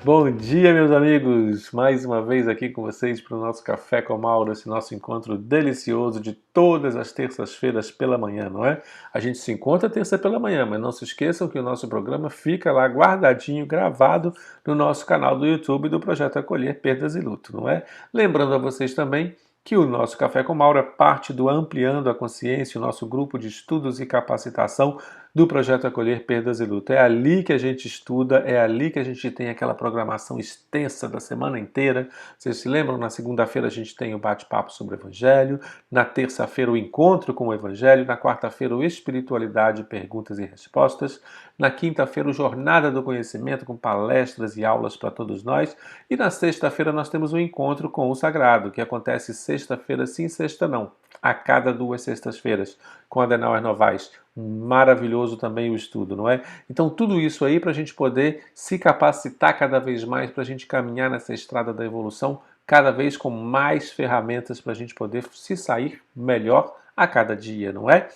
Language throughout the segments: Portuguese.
Bom dia, meus amigos! Mais uma vez aqui com vocês para o nosso Café com Mauro, esse nosso encontro delicioso de todas as terças-feiras pela manhã, não é? A gente se encontra terça pela manhã, mas não se esqueçam que o nosso programa fica lá guardadinho, gravado no nosso canal do YouTube do Projeto Acolher Perdas e Luto, não é? Lembrando a vocês também que o nosso Café com Mauro é parte do Ampliando a Consciência, o nosso grupo de estudos e capacitação do Projeto Acolher Perdas e Luto. É ali que a gente estuda, é ali que a gente tem aquela programação extensa da semana inteira. Vocês se lembram? Na segunda-feira a gente tem o bate-papo sobre o Evangelho, na terça-feira o encontro com o Evangelho, na quarta-feira o Espiritualidade, perguntas e respostas, na quinta-feira o Jornada do Conhecimento com palestras e aulas para todos nós, e na sexta-feira nós temos o encontro com o Sagrado, que acontece sexta-feira sim, sexta não, a cada 2 sextas-feiras, com Adenauer Novaes. Maravilhoso também o estudo, não é? Então tudo isso aí para a gente poder se capacitar cada vez mais, para a gente caminhar nessa estrada da evolução, cada vez com mais ferramentas para a gente poder se sair melhor a cada dia, não é?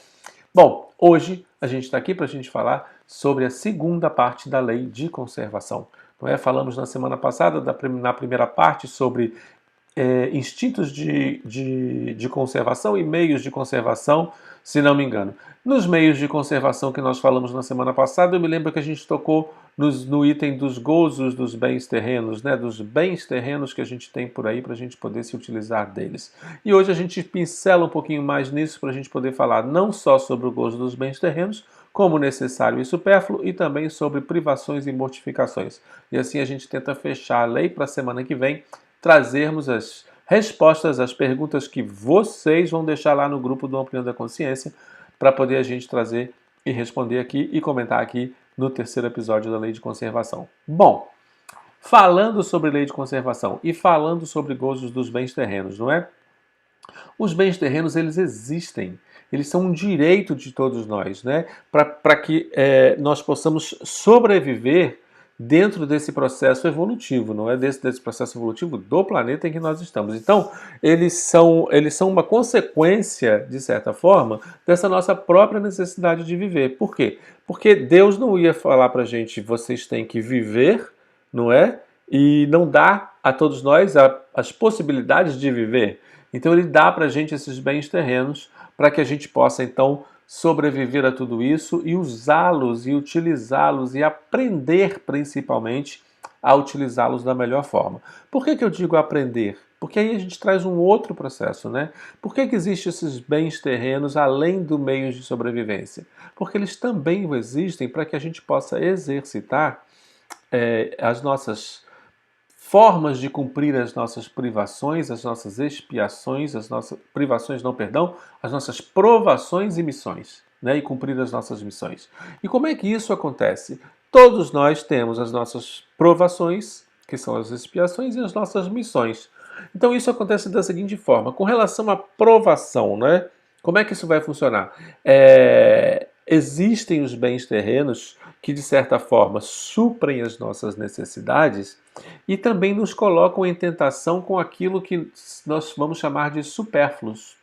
Bom, hoje a gente está aqui para a gente falar sobre a segunda parte da lei de conservação. Não é? Falamos na semana passada, na primeira parte, sobre instintos de conservação e meios de conservação, se não me engano. Nos meios de conservação que nós falamos na semana passada, eu me lembro que a gente tocou no item dos gozos dos bens terrenos, né? Dos bens terrenos que a gente tem por aí para a gente poder se utilizar deles. E hoje a gente pincela um pouquinho mais nisso para a gente poder falar não só sobre o gozo dos bens terrenos, como necessário e supérfluo, e também sobre privações e mortificações. E assim a gente tenta fechar a lei para a semana que vem, trazermos as respostas às perguntas que vocês vão deixar lá no grupo do Ampliando a Consciência, para poder a gente trazer e responder aqui e comentar aqui no terceiro episódio da Lei de Conservação. Bom, falando sobre lei de conservação e falando sobre gozos dos bens terrenos, não é? Os bens terrenos, eles existem. Eles são um direito de todos nós, né? Para que nós possamos sobreviver dentro desse processo evolutivo, não é? Desse processo evolutivo do planeta em que nós estamos. Então, eles são uma consequência, de certa forma, dessa nossa própria necessidade de viver. Por quê? Porque Deus não ia falar para a gente, vocês têm que viver, não é? E não dá a todos nós as possibilidades de viver. Então ele dá para a gente esses bens terrenos para que a gente possa então sobreviver a tudo isso e usá-los e utilizá-los e aprender principalmente a utilizá-los da melhor forma. Por que eu digo aprender? Porque aí a gente traz um outro processo, né? Por que existem esses bens terrenos além do meio de sobrevivência? Porque eles também existem para que a gente possa exercitar as nossas formas de cumprir as nossas privações, as nossas expiações, as nossas privações, não, perdão, as nossas provações e missões, né? E cumprir as nossas missões. E como é que isso acontece? Todos nós temos as nossas provações, que são as expiações, e as nossas missões. Então isso acontece da seguinte forma: com relação à provação, né? Como é que isso vai funcionar? Existem os bens terrenos que, de certa forma, suprem as nossas necessidades e também nos colocam em tentação com aquilo que nós vamos chamar de supérfluos,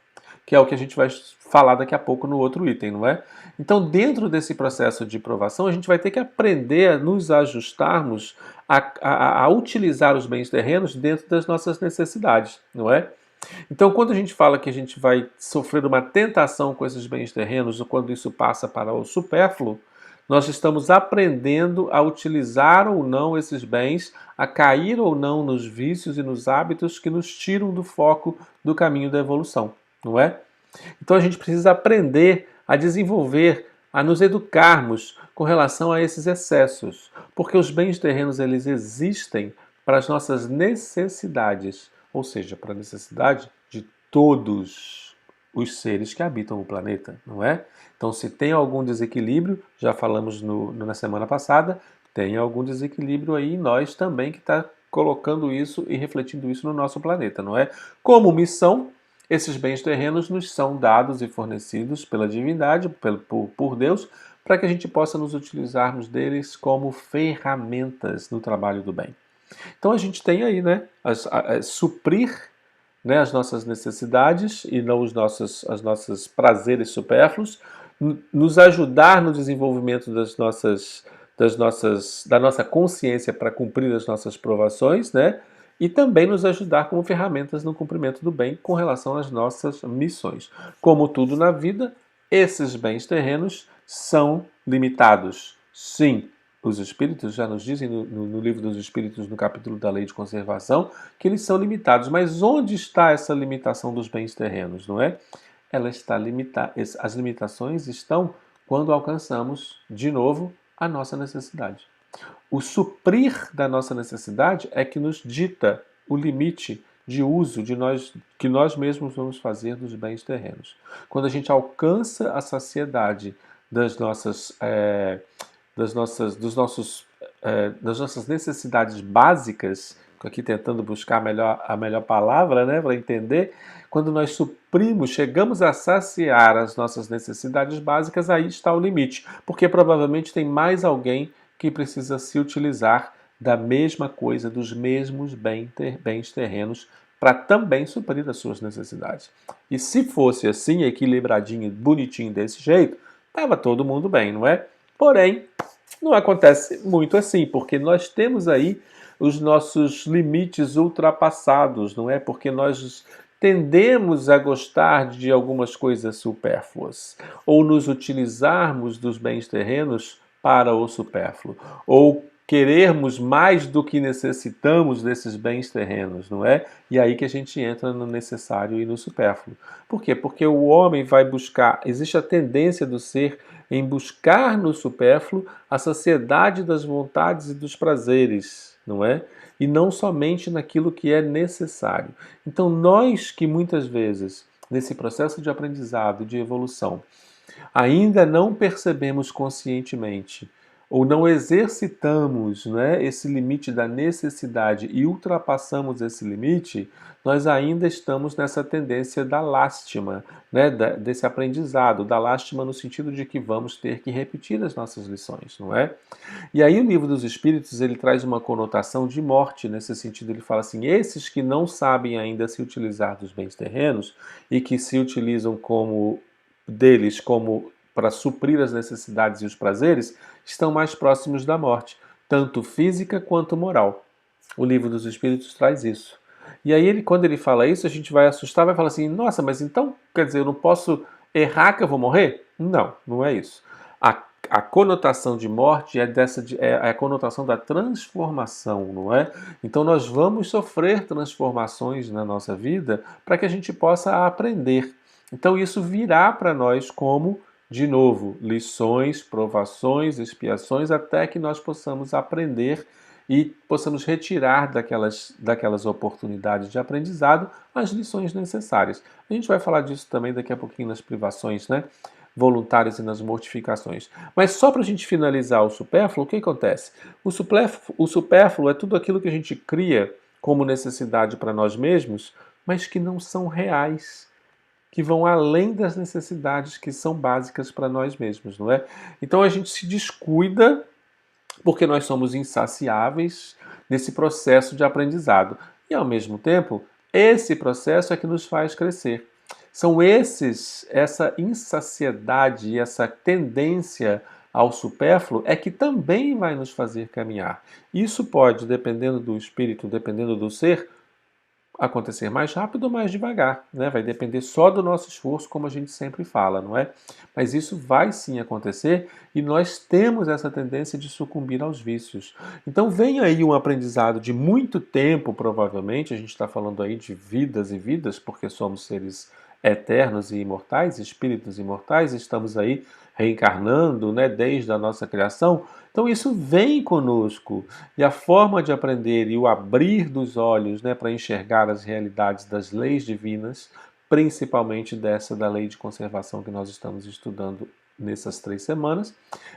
que é o que a gente vai falar daqui a pouco no outro item, não é? Então, dentro desse processo de provação, a gente vai ter que aprender a nos ajustarmos a utilizar os bens terrenos dentro das nossas necessidades, não é? Então, quando a gente fala que a gente vai sofrer uma tentação com esses bens terrenos, ou quando isso passa para o supérfluo, nós estamos aprendendo a utilizar ou não esses bens, a cair ou não nos vícios e nos hábitos que nos tiram do foco do caminho da evolução, não é? Então a gente precisa aprender a desenvolver, a nos educarmos com relação a esses excessos, porque os bens terrenos eles existem para as nossas necessidades, ou seja, para a necessidade de todos os seres que habitam o planeta, não é? Então, se tem algum desequilíbrio, já falamos na semana passada, tem algum desequilíbrio aí em nós também que está colocando isso e refletindo isso no nosso planeta, não é? Como missão, esses bens terrenos nos são dados e fornecidos pela divindade, por Deus, para que a gente possa nos utilizarmos deles como ferramentas no trabalho do bem. Então a gente tem aí, né, suprir, né, as nossas necessidades e não os nossos prazeres supérfluos, nos ajudar no desenvolvimento das nossas da nossa consciência para cumprir as nossas provações, né? E também nos ajudar como ferramentas no cumprimento do bem com relação às nossas missões. Como tudo na vida, esses bens terrenos são limitados. Sim, os espíritos já nos dizem no livro dos espíritos, no capítulo da lei de conservação, que eles são limitados. Mas onde está essa limitação dos bens terrenos, não é? Ela está limitada. As limitações estão quando alcançamos, de novo, a nossa necessidade. O suprir da nossa necessidade é que nos dita o limite de uso que nós mesmos vamos fazer dos bens terrenos. Quando a gente alcança a saciedade das nossas, das nossas necessidades básicas, aqui tentando buscar a melhor palavra, né, para entender, quando nós suprimos, chegamos a saciar as nossas necessidades básicas, aí está o limite, porque provavelmente tem mais alguém que precisa se utilizar da mesma coisa, dos mesmos bens terrenos, para também suprir as suas necessidades. E se fosse assim, equilibradinho, bonitinho desse jeito, estava todo mundo bem, não é? Porém, não acontece muito assim, porque nós temos aí os nossos limites ultrapassados, não é? Porque nós tendemos a gostar de algumas coisas supérfluas, ou nos utilizarmos dos bens terrenos para o supérfluo, ou querermos mais do que necessitamos desses bens terrenos, não é? E aí que a gente entra no necessário e no supérfluo. Por quê? Porque o homem vai buscar, existe a tendência do ser em buscar no supérfluo a saciedade das vontades e dos prazeres, não é? E não somente naquilo que é necessário. Então, nós que muitas vezes, nesse processo de aprendizado, de evolução, ainda não percebemos conscientemente ou não exercitamos, né, esse limite da necessidade e ultrapassamos esse limite, nós ainda estamos nessa tendência da lástima, né, desse aprendizado, da lástima no sentido de que vamos ter que repetir as nossas lições, não é? E aí o livro dos Espíritos ele traz uma conotação de morte nesse sentido. Ele fala assim: esses que não sabem ainda se utilizar dos bens terrenos e que se utilizam como para suprir as necessidades e os prazeres, estão mais próximos da morte, tanto física quanto moral. O livro dos Espíritos traz isso. E aí, quando ele fala isso, a gente vai assustar, vai falar assim: nossa, mas então, quer dizer, eu não posso errar que eu vou morrer? Não, não é isso. A conotação de morte é a conotação da transformação, não é? Então, nós vamos sofrer transformações na nossa vida para que a gente possa aprender. Então, isso virá para nós como, de novo, lições, provações, expiações, até que nós possamos aprender e possamos retirar daquelas oportunidades de aprendizado as lições necessárias. A gente vai falar disso também daqui a pouquinho nas privações, né? Voluntárias e nas mortificações. Mas só para a gente finalizar o supérfluo, o que acontece? O supérfluo é tudo aquilo que a gente cria como necessidade para nós mesmos, mas que não são reais, que vão além das necessidades que são básicas para nós mesmos, não é? Então a gente se descuida porque nós somos insaciáveis nesse processo de aprendizado. E ao mesmo tempo, esse processo é que nos faz crescer. São essa insaciedade e essa tendência ao supérfluo é que também vai nos fazer caminhar. Isso pode, dependendo do espírito, dependendo do ser, acontecer mais rápido ou mais devagar, né? Vai depender só do nosso esforço, como a gente sempre fala, não é? Mas isso vai sim acontecer e nós temos essa tendência de sucumbir aos vícios. Então vem aí um aprendizado de muito tempo, provavelmente, a gente está falando aí de vidas e vidas, porque somos seres eternos e imortais, espíritos imortais, estamos aí reencarnando, né, desde a nossa criação. Então isso vem conosco e a forma de aprender e o abrir dos olhos, né, para enxergar as realidades das leis divinas, principalmente dessa da lei de conservação que nós estamos estudando nessas 3 semanas,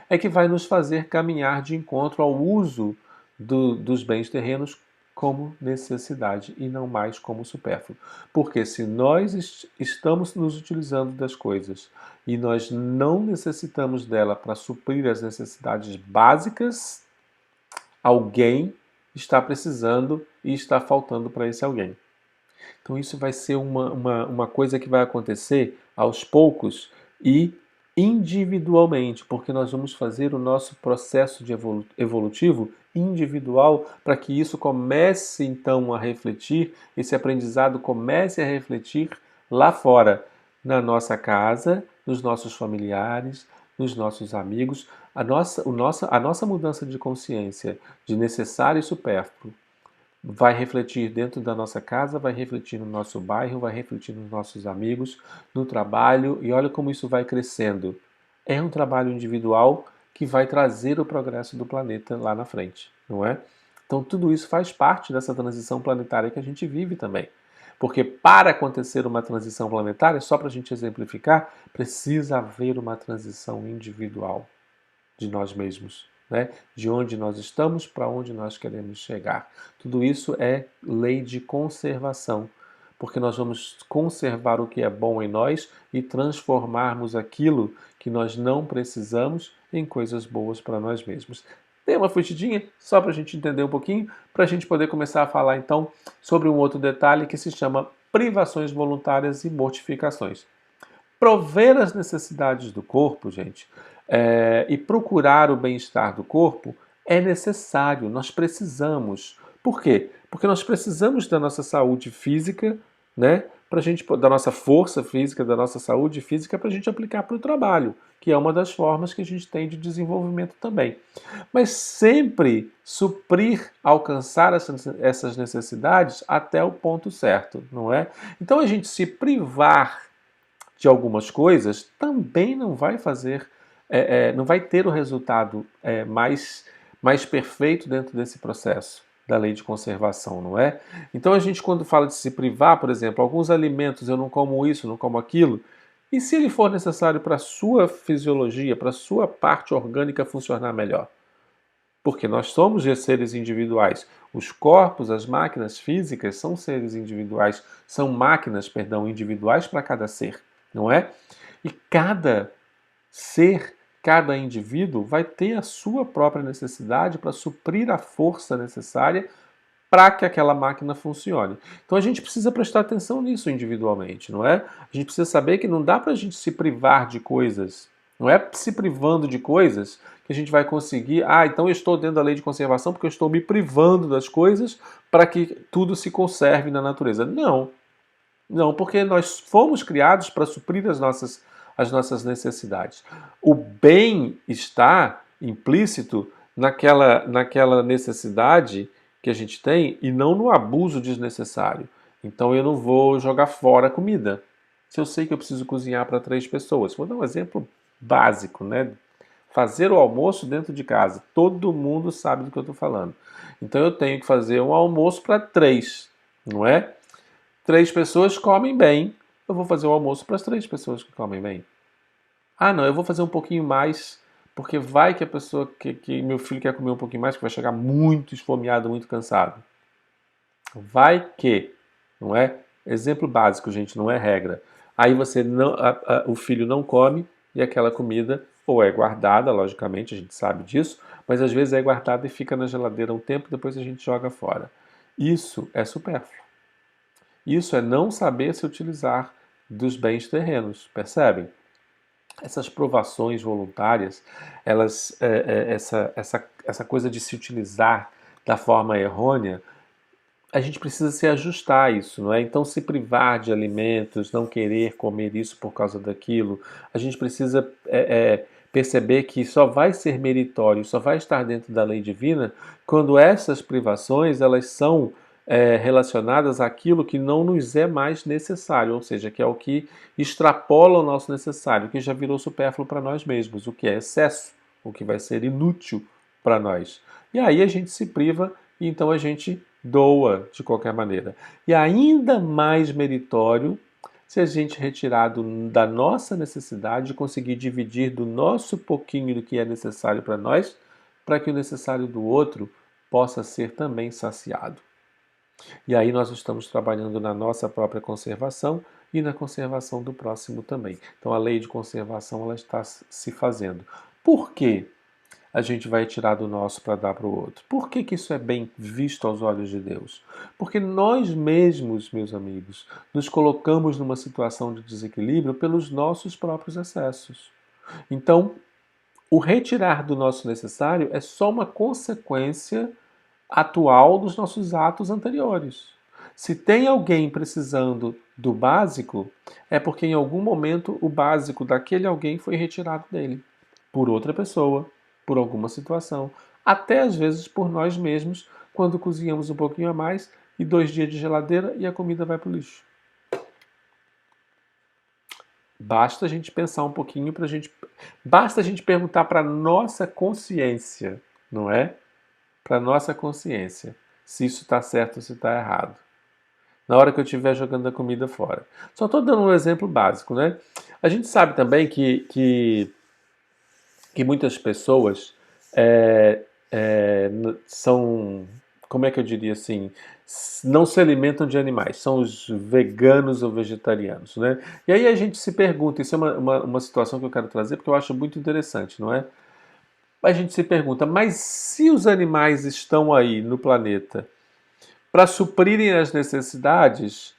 é que vai nos fazer caminhar de encontro ao uso dos bens terrenos como necessidade e não mais como supérfluo. Porque se nós estamos nos utilizando das coisas e nós não necessitamos dela para suprir as necessidades básicas, alguém está precisando e está faltando para esse alguém. Então isso vai ser uma coisa que vai acontecer aos poucos e individualmente, porque nós vamos fazer o nosso processo de evolutivo individual para que isso comece então a refletir, esse aprendizado comece a refletir lá fora, na nossa casa, nos nossos familiares, nos nossos amigos. A nossa mudança de consciência de necessário e supérfluo vai refletir dentro da nossa casa, vai refletir no nosso bairro, vai refletir nos nossos amigos, no trabalho, e olha como isso vai crescendo. É um trabalho individual que vai trazer o progresso do planeta lá na frente, não é? Então tudo isso faz parte dessa transição planetária que a gente vive também. Porque para acontecer uma transição planetária, só para a gente exemplificar, precisa haver uma transição individual de nós mesmos, né? De onde nós estamos para onde nós queremos chegar. Tudo isso é lei de conservação, porque nós vamos conservar o que é bom em nós e transformarmos aquilo que nós não precisamos em coisas boas para nós mesmos. Tem uma fugidinha, só para a gente entender um pouquinho, para a gente poder começar a falar então sobre um outro detalhe que se chama privações voluntárias e mortificações. Prover as necessidades do corpo, gente, e procurar o bem-estar do corpo é necessário, nós precisamos. Por quê? Porque nós precisamos da nossa saúde física, né? Pra gente, da nossa força física, da nossa saúde física, para a gente aplicar para o trabalho, que é uma das formas que a gente tem de desenvolvimento também. Mas sempre suprir, alcançar essas necessidades até o ponto certo, não é? Então a gente se privar de algumas coisas também não vai fazer, não vai ter o resultado mais perfeito dentro desse processo da lei de conservação, não é? Então a gente quando fala de se privar, por exemplo, alguns alimentos eu não como isso, não como aquilo, e se ele for necessário para a sua fisiologia, para a sua parte orgânica funcionar melhor? Porque nós somos seres individuais. Os corpos, as máquinas físicas são seres individuais, são máquinas, perdão, individuais para cada ser, não é? E cada ser, cada indivíduo vai ter a sua própria necessidade para suprir a força necessária para que aquela máquina funcione. Então a gente precisa prestar atenção nisso individualmente, não é? A gente precisa saber que não dá para a gente se privar de coisas. Não é se privando de coisas que a gente vai conseguir. Ah, então eu estou dentro da lei de conservação porque eu estou me privando das coisas para que tudo se conserve na natureza. Não, não, porque nós fomos criados para suprir as nossas necessidades. O bem está implícito naquela necessidade que a gente tem e não no abuso desnecessário. Então eu não vou jogar fora a comida. Se eu sei que eu preciso cozinhar para 3 pessoas, vou dar um exemplo básico, né? Fazer o almoço dentro de casa. Todo mundo sabe do que eu estou falando. Então eu tenho que fazer um almoço para 3, não é? 3 pessoas comem bem. Eu vou fazer o almoço para as 3 pessoas que comem bem. Ah, não, eu vou fazer um pouquinho mais, porque vai que a pessoa que meu filho quer comer um pouquinho mais, que vai chegar muito esfomeado, muito cansado. Vai que, não é? Exemplo básico, gente, não é regra. Aí você não, o filho não come e aquela comida ou é guardada, logicamente, a gente sabe disso, mas às vezes é guardada e fica na geladeira um tempo, depois a gente joga fora. Isso é supérfluo. Isso é não saber se utilizar dos bens terrenos, percebem? Essas provações voluntárias, essa coisa de se utilizar da forma errônea, a gente precisa se ajustar a isso, não é? Então, se privar de alimentos, não querer comer isso por causa daquilo, a gente precisa perceber que só vai ser meritório, só vai estar dentro da lei divina quando essas privações elas são relacionadas àquilo que não nos é mais necessário, ou seja, que é o que extrapola o nosso necessário, que já virou supérfluo para nós mesmos, o que é excesso, o que vai ser inútil para nós. E aí a gente se priva e então a gente doa de qualquer maneira. E ainda mais meritório se a gente retirar da nossa necessidade e conseguir dividir do nosso pouquinho do que é necessário para nós, para que o necessário do outro possa ser também saciado. E aí nós estamos trabalhando na nossa própria conservação e na conservação do próximo também. Então a lei de conservação ela está se fazendo. Por quê? A gente vai tirar do nosso para dar para o outro. Por que que isso é bem visto aos olhos de Deus? Porque nós mesmos, meus amigos, nos colocamos numa situação de desequilíbrio pelos nossos próprios excessos. Então, o retirar do nosso necessário é só uma consequência atual dos nossos atos anteriores. Se tem alguém precisando do básico, é porque em algum momento o básico daquele alguém foi retirado dele, por outra pessoa, por alguma situação, até às vezes por nós mesmos, quando cozinhamos um pouquinho a mais e 2 dias de geladeira e a comida vai para o lixo. Basta a gente pensar um pouquinho para a gente. Basta a gente perguntar para nossa consciência, não é? Para nossa consciência, se isso está certo ou se está errado. Na hora que eu estiver jogando a comida fora. Só estou dando um exemplo básico, né? A gente sabe também que muitas pessoas é, são, como é que eu diria assim, não se alimentam de animais, são os veganos ou vegetarianos, né? E aí a gente se pergunta, isso é uma situação que eu quero trazer porque eu acho muito interessante, não é? A gente se pergunta, mas se os animais estão aí no planeta para suprirem as necessidades,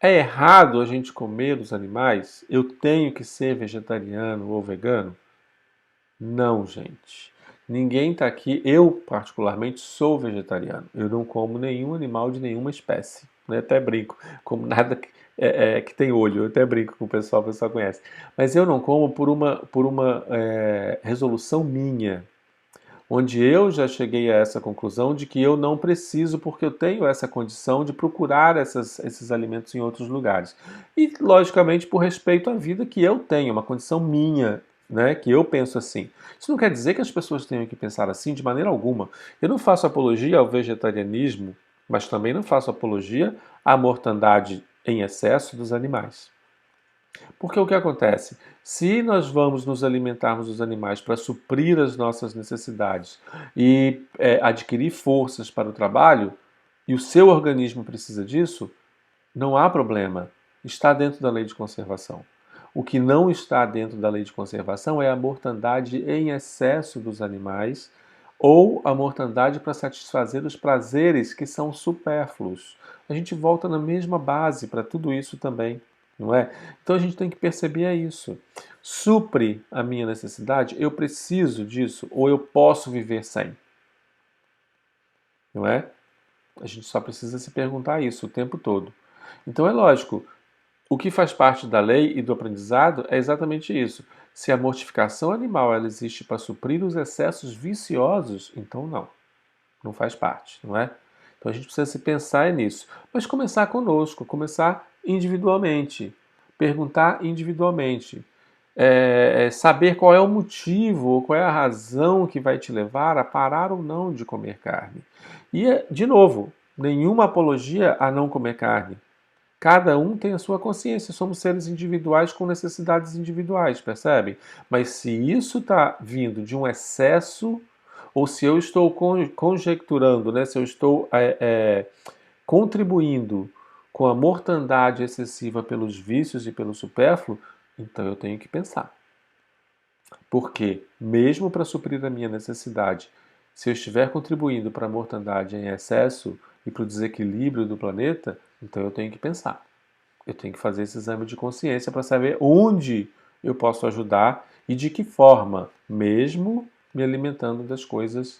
é errado a gente comer os animais? Eu tenho que ser vegetariano ou vegano? Não, gente. Ninguém está aqui. Eu, particularmente, sou vegetariano. Eu não como nenhum animal de nenhuma espécie. Né? Até brinco. Como nada que tem olho. Eu até brinco com o pessoal conhece. Mas eu não como por uma resolução minha, onde eu já cheguei a essa conclusão de que eu não preciso, porque eu tenho essa condição de procurar esses alimentos em outros lugares. E, logicamente, por respeito à vida que eu tenho, uma condição minha, né, que eu penso assim. Isso não quer dizer que as pessoas tenham que pensar assim de maneira alguma. Eu não faço apologia ao vegetarianismo, mas também não faço apologia à mortandade em excesso dos animais. Porque o que acontece? Se nós vamos nos alimentarmos dos animais para suprir as nossas necessidades e adquirir forças para o trabalho, e o seu organismo precisa disso, não há problema. Está dentro da lei de conservação. O que não está dentro da lei de conservação é a mortandade em excesso dos animais ou a mortandade para satisfazer os prazeres que são supérfluos. A gente volta na mesma base para tudo isso também, não é? Então a gente tem que perceber isso. Supre a minha necessidade, eu preciso disso ou eu posso viver sem, não é? A gente só precisa se perguntar isso o tempo todo. Então é lógico, o que faz parte da lei e do aprendizado é exatamente isso. Se a mortificação animal ela existe para suprir os excessos viciosos, então não faz parte, não é? Então a gente precisa se pensar nisso. Mas começar conosco, começar individualmente, perguntar individualmente, saber qual é o motivo ou qual é a razão que vai te levar a parar ou não de comer carne. E, de novo, nenhuma apologia a não comer carne. Cada um tem a sua consciência, somos seres individuais com necessidades individuais, percebe? Mas se isso está vindo de um excesso, ou se eu estou conjecturando, né, se eu estou contribuindo com a mortandade excessiva pelos vícios e pelo supérfluo, então eu tenho que pensar. Porque, mesmo para suprir a minha necessidade, se eu estiver contribuindo para a mortandade em excesso e para o desequilíbrio do planeta, então eu tenho que pensar. Eu tenho que fazer esse exame de consciência para saber onde eu posso ajudar e de que forma, mesmo me alimentando das coisas,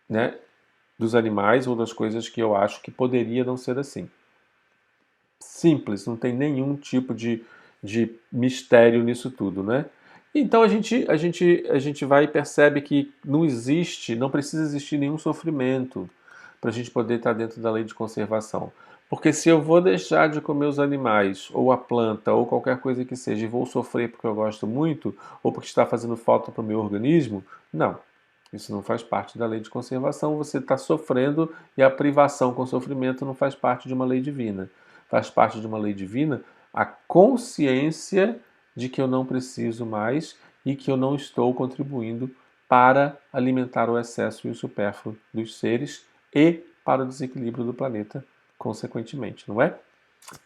né, dos animais ou das coisas que eu acho que poderia não ser assim. Simples, não tem nenhum tipo de mistério nisso tudo, né? Então a gente vai e percebe que não existe, não precisa existir nenhum sofrimento para a gente poder estar dentro da lei de conservação. Porque se eu vou deixar de comer os animais, ou a planta, ou qualquer coisa que seja, e vou sofrer porque eu gosto muito, ou porque está fazendo falta para o meu organismo, não. Isso não faz parte da lei de conservação. Você está sofrendo e a privação com sofrimento não faz parte de uma lei divina. Faz parte de uma lei divina a consciência de que eu não preciso mais e que eu não estou contribuindo para alimentar o excesso e o supérfluo dos seres e para o desequilíbrio do planeta, consequentemente, não é?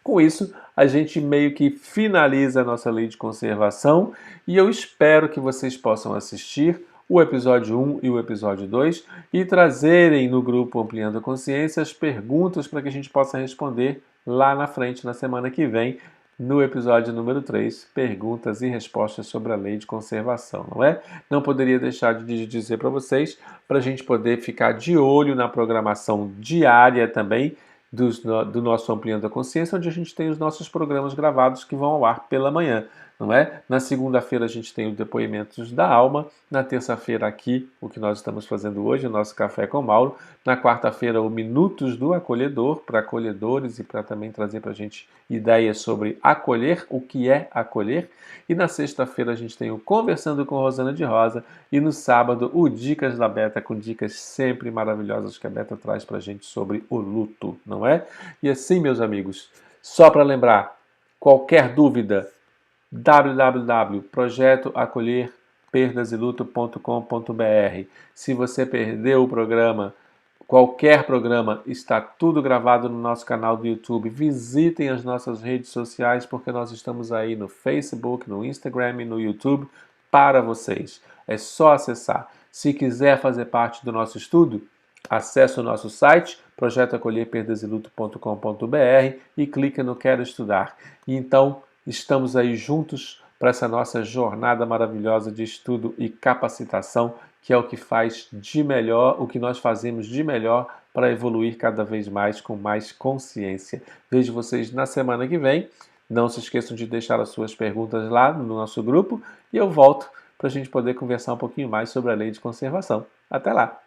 Com isso, a gente meio que finaliza a nossa lei de conservação e eu espero que vocês possam assistir o episódio 1 e o episódio 2 e trazerem no grupo Ampliando a Consciência as perguntas para que a gente possa responder lá na frente, na semana que vem, no episódio número 3, perguntas e respostas sobre a lei de conservação, não é? Não poderia deixar de dizer para vocês, para a gente poder ficar de olho na programação diária também do nosso Ampliando a Consciência, onde a gente tem os nossos programas gravados que vão ao ar pela manhã, não é? Na segunda-feira a gente tem os depoimentos da alma, na terça-feira aqui, o que nós estamos fazendo hoje, o nosso Café com Mauro, na quarta-feira o Minutos do Acolhedor, para acolhedores e para também trazer para a gente ideias sobre acolher, o que é acolher, e na sexta-feira a gente tem o Conversando com Rosana de Rosa, e no sábado o Dicas da Beta, com dicas sempre maravilhosas que a Beta traz para a gente sobre o luto, não é? E assim, meus amigos, só para lembrar, qualquer dúvida, www.projetoacolherperdasiluto.com.br. Se você perdeu o programa, qualquer programa, está tudo gravado no nosso canal do YouTube. Visitem as nossas redes sociais, porque nós estamos aí no Facebook, no Instagram e no YouTube para vocês. É só acessar. Se quiser fazer parte do nosso estudo, acesse o nosso site, projetoacolherperdasiluto.com.br e clique no Quero Estudar. E então, estamos aí juntos para essa nossa jornada maravilhosa de estudo e capacitação, que é o que faz de melhor, o que nós fazemos de melhor para evoluir cada vez mais com mais consciência. Vejo vocês na semana que vem. Não se esqueçam de deixar as suas perguntas lá no nosso grupo e eu volto para a gente poder conversar um pouquinho mais sobre a lei de conservação. Até lá!